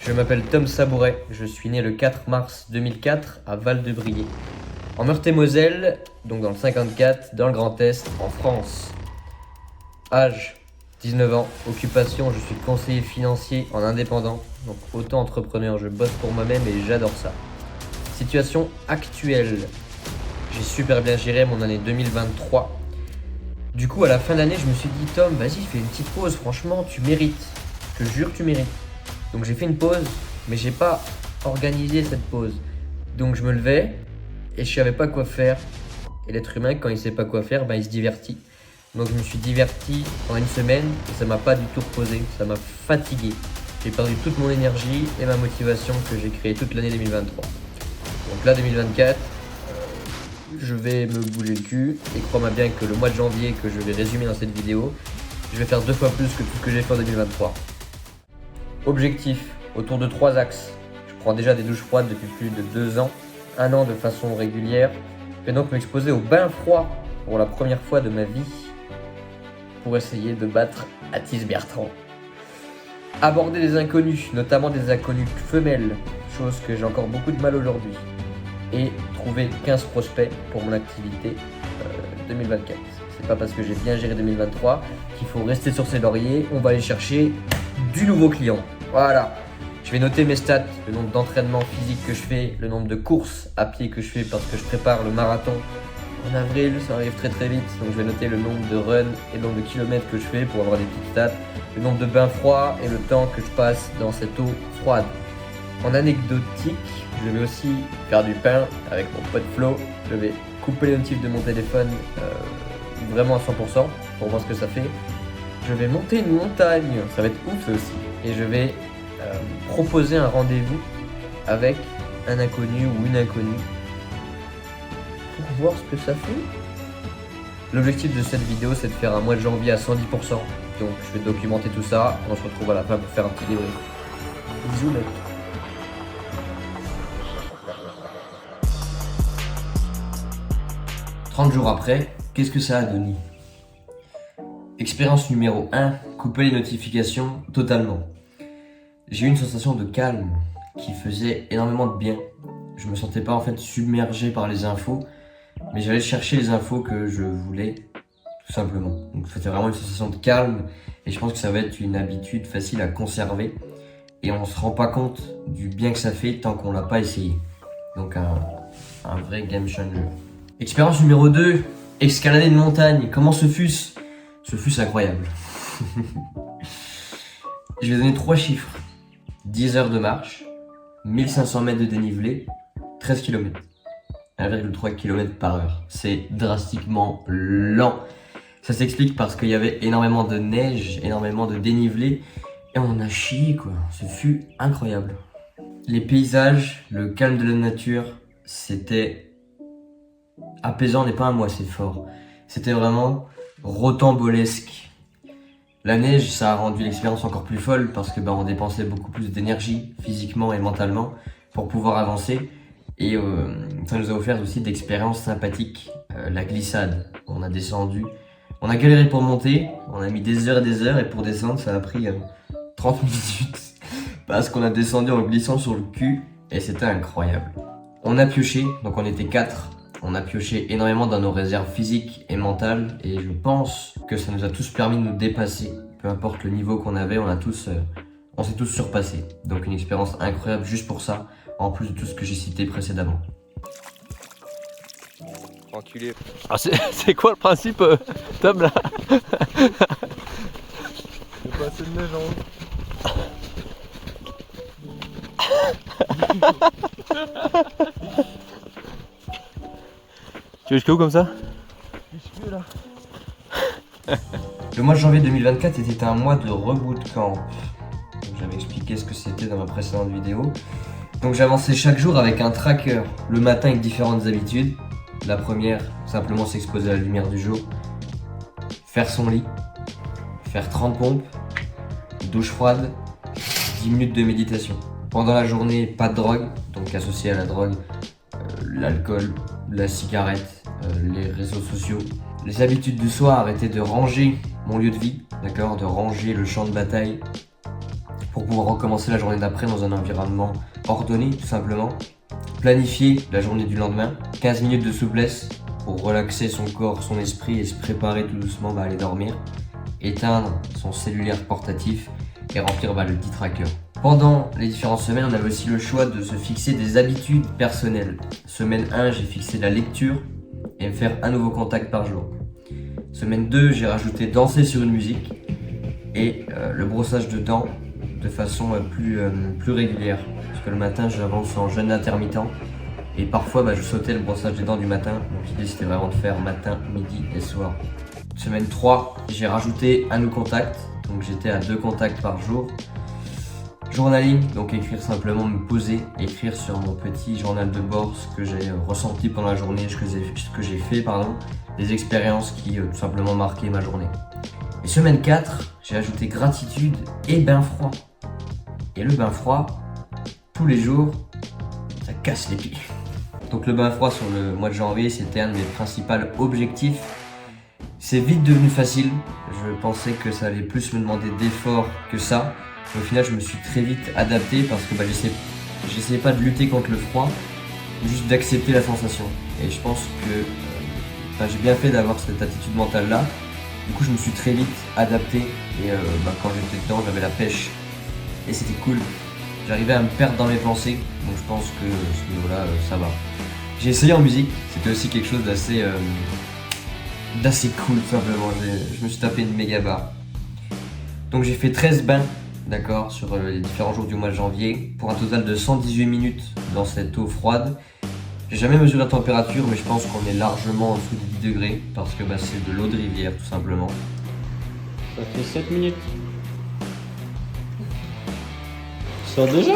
Je m'appelle Tom Sabouret, je suis né le 4 mars 2004 à Val-de-Briey, en Meurthe-et-Moselle, donc dans le 54, dans le Grand Est, en France. Âge 19 ans, occupation, je suis conseiller financier en indépendant, donc auto-entrepreneur, je bosse pour moi-même et j'adore ça. Situation actuelle, j'ai super bien géré mon année 2023. Du coup, à la fin d'année, je me suis dit, Tom, vas-y, fais une petite pause, franchement, tu mérites. Je te jure, tu mérites. Donc j'ai fait une pause, mais j'ai pas organisé cette pause. Donc je me levais et je savais pas quoi faire. Et l'être humain, quand il sait pas quoi faire, il se divertit. Donc je me suis diverti en une semaine et ça m'a pas du tout reposé, ça m'a fatigué. J'ai perdu toute mon énergie et ma motivation que j'ai créée toute l'année 2023. Donc là, 2024, je vais me bouger le cul et crois-moi bien que le mois de janvier que je vais résumer dans cette vidéo, je vais faire 2 fois plus que tout ce que j'ai fait en 2023. Objectif, autour de 3 axes. Je prends déjà des douches froides depuis plus de 2 ans, 1 an de façon régulière. Je vais donc m'exposer au bain froid pour la première fois de ma vie pour essayer de battre Athis Bertrand. Aborder des inconnus, notamment des inconnus femelles, chose que j'ai encore beaucoup de mal aujourd'hui. Et trouver 15 prospects pour mon activité 2024. C'est pas parce que j'ai bien géré 2023 qu'il faut rester sur ses lauriers, on va aller chercher du nouveau client. Voilà. Je vais noter mes stats, le nombre d'entraînements physiques que je fais, le nombre de courses à pied que je fais parce que je prépare le marathon en avril, ça arrive très très vite. Donc je vais noter le nombre de runs et le nombre de kilomètres que je fais pour avoir des petites stats, le nombre de bains froids et le temps que je passe dans cette eau froide. En anecdotique, je vais aussi faire du pain avec mon pote Flo. Je vais couper les notifs de mon téléphone vraiment à 100% pour voir ce que ça fait. Je vais monter une montagne, ça va être ouf ça aussi. Et je vais proposer un rendez-vous avec un inconnu ou une inconnue pour voir ce que ça fait. L'objectif de cette vidéo, c'est de faire un mois de janvier à 110%. Donc je vais documenter tout ça. On se retrouve à la fin pour faire un petit débrief. Bisous mec. « 30 jours après, qu'est-ce que ça a donné ?» Expérience numéro 1, couper les notifications totalement. J'ai eu une sensation de calme qui faisait énormément de bien. Je me sentais pas en fait submergé par les infos, mais j'allais chercher les infos que je voulais, tout simplement. Donc c'était vraiment une sensation de calme et je pense que ça va être une habitude facile à conserver et on se rend pas compte du bien que ça fait tant qu'on l'a pas essayé. Donc un vrai game changer. Expérience numéro 2, escalader une montagne. Comment ce fut-ce ? Ce fut incroyable. Je vais donner 3 chiffres. 10 heures de marche, 1500 mètres de dénivelé, 13 km. 1,3 km par heure. C'est drastiquement lent. Ça s'explique parce qu'il y avait énormément de neige, énormément de dénivelé. Et on a chié quoi. Ce fut incroyable. Les paysages, le calme de la nature, c'était apaisant n'est pas un mot assez fort. C'était vraiment rocambolesque. La neige, ça a rendu l'expérience encore plus folle parce que on dépensait beaucoup plus d'énergie physiquement et mentalement pour pouvoir avancer. Et ça nous a offert aussi d'expériences sympathiques. La glissade, on a descendu, on a galéré pour monter, on a mis des heures et pour descendre ça a pris 30 minutes parce qu'on a descendu en glissant sur le cul et c'était incroyable. On a pioché, donc on était 4. On a pioché énormément dans nos réserves physiques et mentales et je pense que ça nous a tous permis de nous dépasser. Peu importe le niveau qu'on avait, on s'est tous surpassés. Donc une expérience incroyable juste pour ça, en plus de tout ce que j'ai cité précédemment. Enculé. Ah c'est quoi le principe, Tom là? Il n'y a pas assez de neige en haut. Tu veux jusqu'à où comme ça? Jusque là. Le mois de janvier 2024 était un mois de rebootcamp. J'avais expliqué ce que c'était dans ma précédente vidéo. Donc j'avançais chaque jour avec un tracker, le matin avec différentes habitudes. La première, simplement s'exposer à la lumière du jour, faire son lit, faire 30 pompes, douche froide, 10 minutes de méditation. Pendant la journée, pas de drogue, donc associé à la drogue, l'alcool, la cigarette, les réseaux sociaux. Les habitudes du soir étaient de ranger mon lieu de vie, d'accord, de ranger le champ de bataille pour pour pouvoir recommencer la journée d'après dans un environnement ordonné tout simplement. Planifier la journée du lendemain, 15 minutes de souplesse pour relaxer son corps, son esprit et se préparer tout doucement à aller dormir. Éteindre son cellulaire portatif et remplir le dit tracker. Pendant les différentes semaines, on avait aussi le choix de se fixer des habitudes personnelles. Semaine 1, j'ai fixé la lecture et me faire un nouveau contact par jour. Semaine 2, j'ai rajouté danser sur une musique et le brossage de dents de façon plus régulière. Parce que le matin, j'avance en jeûne intermittent et parfois je sautais le brossage des dents du matin. Donc l'idée c'était vraiment de faire matin, midi et soir. Semaine 3, j'ai rajouté un nouveau contact. Donc j'étais à 2 contacts par jour. Journaling, donc écrire simplement, me poser, écrire sur mon petit journal de bord ce que j'ai ressenti pendant la journée, ce que j'ai fait, les expériences qui tout simplement marquaient ma journée. Et semaine 4, j'ai ajouté gratitude et bain froid. Et le bain froid, tous les jours, ça casse les pieds. Donc le bain froid sur le mois de janvier, c'était un de mes principaux objectifs. C'est vite devenu facile, je pensais que ça allait plus me demander d'efforts que ça. Au final, je me suis très vite adapté parce que j'essayais pas de lutter contre le froid, juste d'accepter la sensation. Et je pense que j'ai bien fait d'avoir cette attitude mentale là. Du coup, je me suis très vite adapté et quand j'étais dedans, j'avais la pêche et c'était cool. J'arrivais à me perdre dans mes pensées, donc je pense que à ce niveau-là, ça va. J'ai essayé en musique, c'était aussi quelque chose d'assez cool tout simplement. Je me suis tapé une méga barre. Donc j'ai fait 13 bains. D'accord, sur les différents jours du mois de janvier, pour un total de 118 minutes dans cette eau froide. J'ai jamais mesuré la température, mais je pense qu'on est largement en dessous des 10 degrés, parce que c'est de l'eau de rivière, tout simplement. Ça fait 7 minutes. Ça déjà?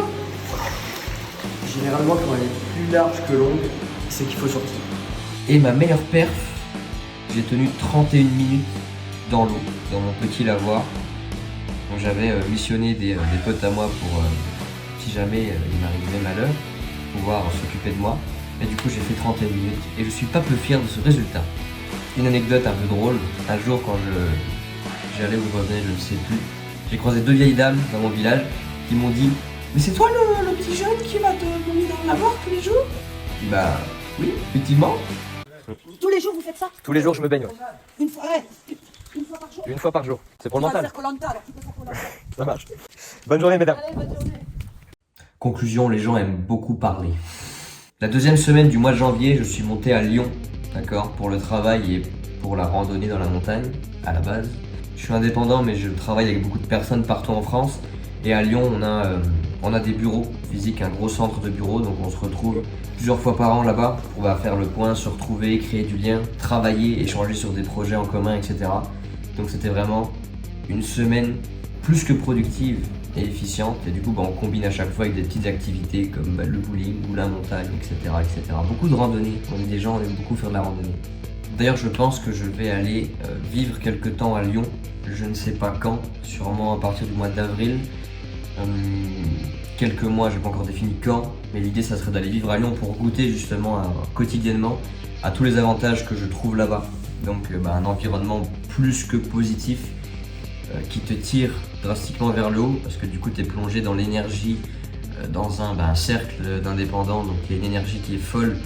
Généralement, quand elle est plus large que longue, c'est qu'il faut sortir. Et ma meilleure perf, j'ai tenu 31 minutes dans l'eau, dans mon petit lavoir. Donc j'avais missionné des potes à moi pour, si jamais il m'arrivait malheur, pouvoir s'occuper de moi. Et du coup j'ai fait 31 minutes et je suis pas peu fier de ce résultat. Une anecdote un peu drôle, un jour quand j'allais ou je revenais, je ne sais plus, j'ai croisé 2 vieilles dames dans mon village qui m'ont dit « Mais c'est toi le petit jeune qui va te mouiller dans le lavoir tous les jours ?» Bah oui, effectivement. Tous les jours vous faites ça? Tous les jours, je me baigne. Une fois, ouais. Une fois par jour? Une fois par jour. C'est pour le Tu vas mental. faire Koh-Lanta, alors tu peux faire Koh-Lanta. Ça marche. Bonne journée, mesdames. Allez, bonne journée. Conclusion, les gens aiment beaucoup parler. La deuxième semaine du mois de janvier, je suis monté à Lyon, d'accord, pour le travail et pour la randonnée dans la montagne, à la base. Je suis indépendant, mais je travaille avec beaucoup de personnes partout en France. Et à Lyon, on a des bureaux physiques, un gros centre de bureaux, donc on se retrouve plusieurs fois par an là-bas pour faire le point, se retrouver, créer du lien, travailler, échanger sur des projets en commun, etc. Donc c'était vraiment une semaine plus que productive et efficiente. Et du coup, on combine à chaque fois avec des petites activités comme le bowling ou la montagne, etc., etc. Beaucoup de randonnées. On est des gens, on aime beaucoup faire de la randonnée. D'ailleurs, je pense que je vais aller vivre quelque temps à Lyon. Je ne sais pas quand, sûrement à partir du mois d'avril. Quelques mois, je n'ai pas encore défini quand, mais l'idée ça serait d'aller vivre à Lyon pour goûter justement quotidiennement à tous les avantages que je trouve là-bas. Donc un environnement plus que positif qui te tire drastiquement vers le haut parce que du coup tu es plongé dans l'énergie, dans un cercle d'indépendants, donc il y a une énergie qui est folle.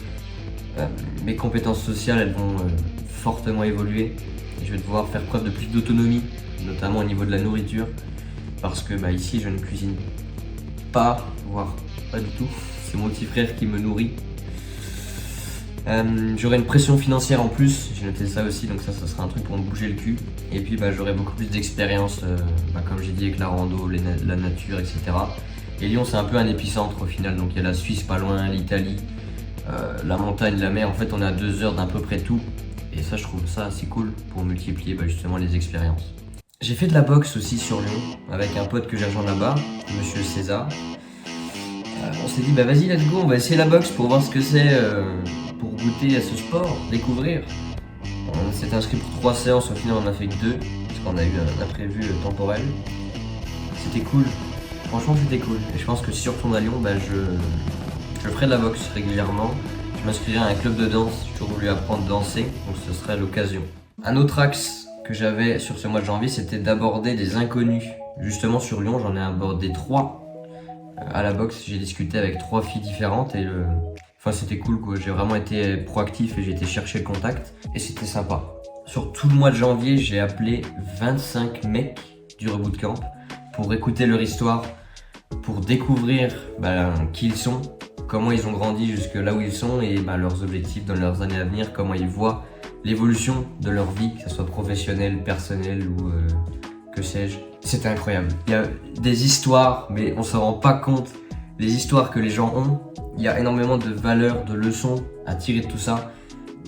Mes compétences sociales elles vont fortement évoluer et je vais devoir faire preuve de plus d'autonomie, notamment au niveau de la nourriture. Parce que ici je ne cuisine pas, voire pas du tout. C'est mon petit frère qui me nourrit. J'aurai une pression financière en plus, j'ai noté ça aussi, donc ça sera un truc pour me bouger le cul. Et puis j'aurai beaucoup plus d'expérience, comme j'ai dit, avec la rando, la nature, etc. Et Lyon c'est un peu un épicentre au final, donc il y a la Suisse pas loin, l'Italie, la montagne, la mer. En fait on est à 2 heures d'à peu près tout. Et ça je trouve ça assez cool pour multiplier justement les expériences. J'ai fait de la boxe aussi sur Lyon avec un pote que j'ai rejoint là-bas, Monsieur César. On s'est dit vas-y let's go, on va essayer la boxe pour voir ce que c'est, pour goûter à ce sport, découvrir. On s'est inscrit pour 3 séances, au final on en a fait que 2 parce qu'on a eu un imprévu temporel. C'était cool, franchement c'était cool. Et je pense que si je retourne à Lyon, je ferai de la boxe régulièrement. Je m'inscrirai à un club de danse, j'ai toujours voulu apprendre à danser, donc ce serait l'occasion. Un autre axe que j'avais sur ce mois de janvier, c'était d'aborder des inconnus Justement sur Lyon, j'en ai abordé 3. À la boxe, j'ai discuté avec 3 filles différentes et enfin, c'était cool quoi. J'ai vraiment été proactif et j'ai été chercher le contact et c'était sympa. Sur tout le mois de janvier, j'ai appelé 25 mecs du Rebootcamp pour écouter leur histoire, pour découvrir qui ils sont, comment ils ont grandi jusque là où ils sont et leurs objectifs dans leurs années à venir, comment ils voient l'évolution de leur vie, que ce soit professionnelle, personnelle ou que sais-je. C'était incroyable. Il y a des histoires, mais on s'en rend pas compte. Les histoires que les gens ont, il y a énormément de valeurs, de leçons à tirer de tout ça.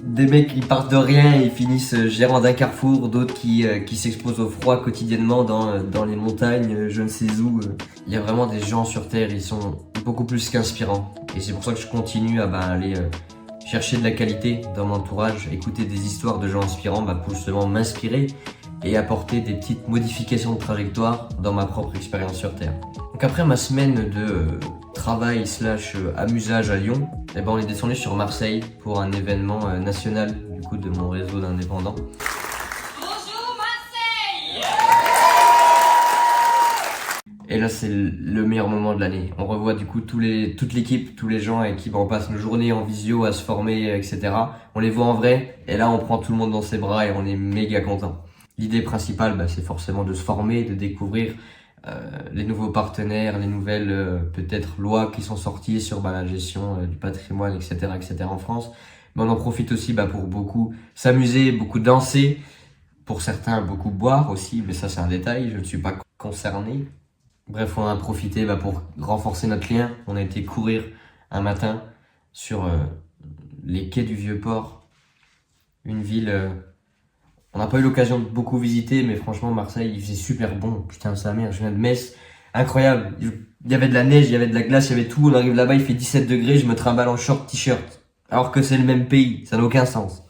Des mecs qui partent de rien et finissent gérant d'un carrefour, d'autres qui s'exposent au froid quotidiennement dans les montagnes, je ne sais où. Il y a vraiment des gens sur Terre, ils sont beaucoup plus qu'inspirants. Et c'est pour ça que je continue à aller chercher de la qualité dans mon entourage, écouter des histoires de gens inspirants pour justement m'inspirer et apporter des petites modifications de trajectoire dans ma propre expérience sur Terre. Donc après ma semaine de travail / amusage à Lyon, on est descendu sur Marseille pour un événement national du coup de mon réseau d'indépendants. Bonjour Marseille! Et là c'est le meilleur moment de l'année. On revoit du coup toute l'équipe, tous les gens avec qui on passe nos journées en visio à se former, etc. On les voit en vrai et là on prend tout le monde dans ses bras et on est méga content. L'idée principale, c'est forcément de se former, de découvrir les nouveaux partenaires, les nouvelles peut-être lois qui sont sorties sur la gestion du patrimoine, etc., en France. Mais on en profite aussi pour beaucoup s'amuser, beaucoup danser, pour certains beaucoup boire aussi, mais ça c'est un détail, je ne suis pas concerné. Bref, on en a profité pour renforcer notre lien. On a été courir un matin sur les quais du Vieux-Port, une ville... On n'a pas eu l'occasion de beaucoup visiter, mais franchement, Marseille, il faisait super bon. Putain, sa mère, je viens de Metz. Incroyable. Il y avait de la neige, il y avait de la glace, il y avait tout. On arrive là-bas, il fait 17 degrés, je me trimballe en short, t-shirt. Alors que c'est le même pays. Ça n'a aucun sens.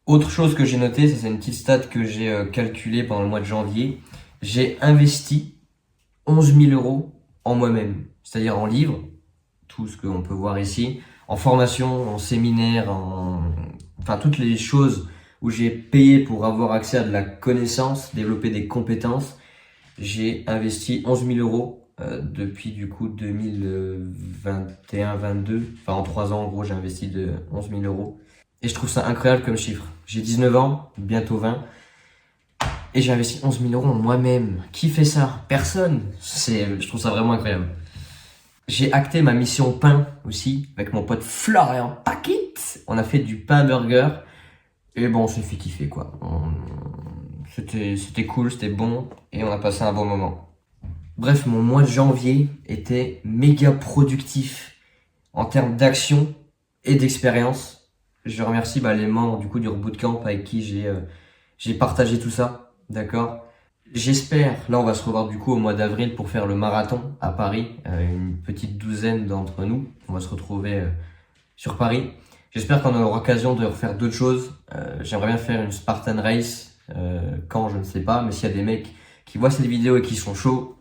Autre chose que j'ai noté, ça c'est une petite stat que j'ai calculée pendant le mois de janvier. J'ai investi 11 000 euros en moi-même. C'est-à-dire en livres, tout ce qu'on peut voir ici, en formation, en séminaire, enfin toutes les choses où j'ai payé pour avoir accès à de la connaissance, développer des compétences. J'ai investi 11 000 euros depuis du coup 2021-22. Enfin en 3 ans en gros j'ai investi de 11 000 euros. Et je trouve ça incroyable comme chiffre. J'ai 19 ans, bientôt 20. Et j'ai investi 11 000 euros en moi-même. Qui fait ça? Personne. Je trouve ça vraiment incroyable. J'ai acté ma mission pain aussi avec mon pote Florian Paquet. On a fait du pain burger. Et on s'est fait kiffer quoi. C'était cool, c'était bon et on a passé un bon moment. Bref, mon mois de janvier était méga productif en termes d'action et d'expérience. Je remercie les membres du coup du Rebootcamp avec qui j'ai partagé tout ça, d'accord. J'espère, là on va se revoir du coup au mois d'avril pour faire le marathon à Paris, une petite douzaine d'entre nous. On va se retrouver sur Paris. J'espère qu'on aura l'occasion de refaire d'autres choses. J'aimerais bien faire une Spartan Race, quand je ne sais pas, mais s'il y a des mecs qui voient cette vidéo et qui sont chauds,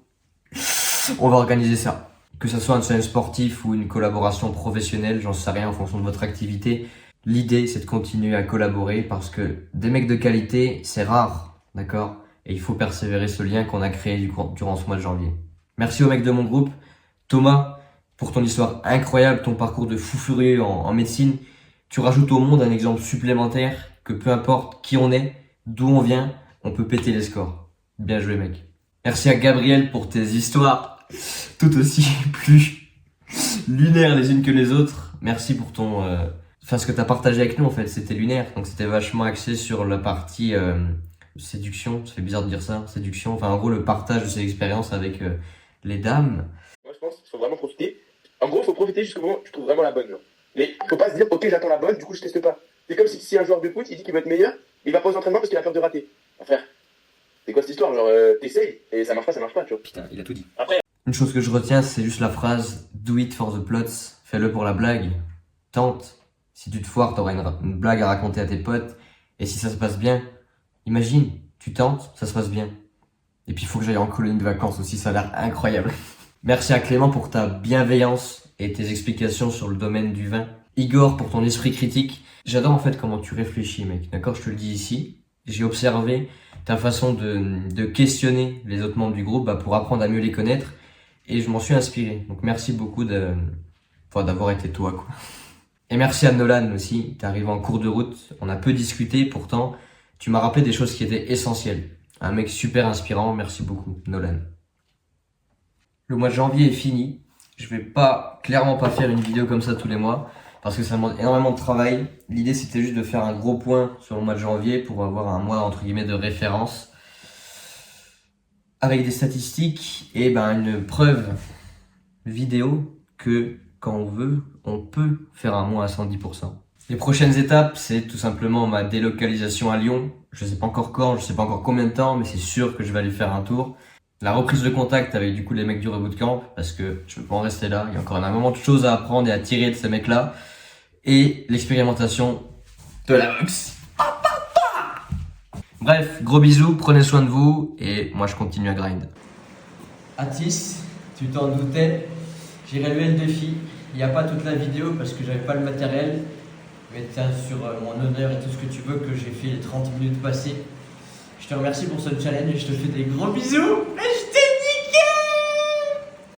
on va organiser ça. Que ce soit un challenge sportif ou une collaboration professionnelle, j'en sais rien en fonction de votre activité. L'idée c'est de continuer à collaborer parce que des mecs de qualité, c'est rare, d'accord? Et il faut persévérer ce lien qu'on a créé durant ce mois de janvier. Merci aux mecs de mon groupe. Thomas, pour ton histoire incroyable, ton parcours de fou furieux en médecine. Tu rajoutes au monde un exemple supplémentaire que peu importe qui on est, d'où on vient, on peut péter les scores. Bien joué mec. Merci à Gabriel pour tes histoires, tout aussi plus lunaires les unes que les autres. Merci pour ce que tu as partagé avec nous en fait, c'était lunaire. Donc c'était vachement axé sur la partie séduction, ça fait bizarre de dire ça, séduction. Enfin en gros le partage de ses expériences avec les dames. Moi je pense qu'il faut vraiment profiter. En gros, il faut profiter jusqu'au moment où tu trouves vraiment la bonne. Genre. Mais faut pas se dire, ok, j'attends la bonne, du coup je teste pas. C'est comme si un joueur de foot, il dit qu'il veut être meilleur, il va pas aux entraînements parce qu'il a peur de rater. Ah, frère, c'est quoi cette histoire? Genre, t'essayes et ça marche pas, tu vois. Putain, il a tout dit. Après, une chose que je retiens, c'est juste la phrase do it for the plots, fais-le pour la blague. Tente. Si tu te foires, t'auras une blague à raconter à tes potes. Et si ça se passe bien, imagine, tu tentes, ça se passe bien. Et puis il faut que j'aille en colonie de vacances aussi, ça a l'air incroyable. Merci à Clément pour ta bienveillance et tes explications sur le domaine du vin. Igor pour ton esprit critique. J'adore en fait comment tu réfléchis mec, d'accord, je te le dis ici. j'ai observé ta façon de questionner les autres membres du groupe pour apprendre à mieux les connaître et je m'en suis inspiré. Donc merci beaucoup d'avoir été toi, quoi. Et merci à Nolan aussi, t'es arrivé en cours de route, on a peu discuté, pourtant tu m'as rappelé des choses qui étaient essentielles. Un mec super inspirant, merci beaucoup Nolan. Le mois de janvier est fini, je vais clairement pas faire une vidéo comme ça tous les mois, parce que ça demande énormément de travail. L'idée c'était juste de faire un gros point sur le mois de janvier pour avoir un mois entre guillemets de référence, avec des statistiques et une preuve vidéo que quand on veut, on peut faire un mois à 110%. Les prochaines étapes, c'est tout simplement ma délocalisation à Lyon. Je sais pas encore quand, je sais pas encore combien de temps, mais c'est sûr que je vais aller faire un tour. La reprise de contact avec du coup les mecs du Rebootcamp, parce que je peux pas en rester là. Il y a encore énormément de choses à apprendre et à tirer de ces mecs-là. Et l'expérimentation de la boxe. Bref, gros bisous, prenez soin de vous, et moi je continue à grind. Atis, tu t'en doutais, j'ai relevé le défi. Il n'y a pas toute la vidéo parce que j'avais pas le matériel, mais tiens sur mon honneur et tout ce que tu veux que j'ai fait les 30 minutes passées. Je te remercie pour ce challenge et je te fais des gros bisous.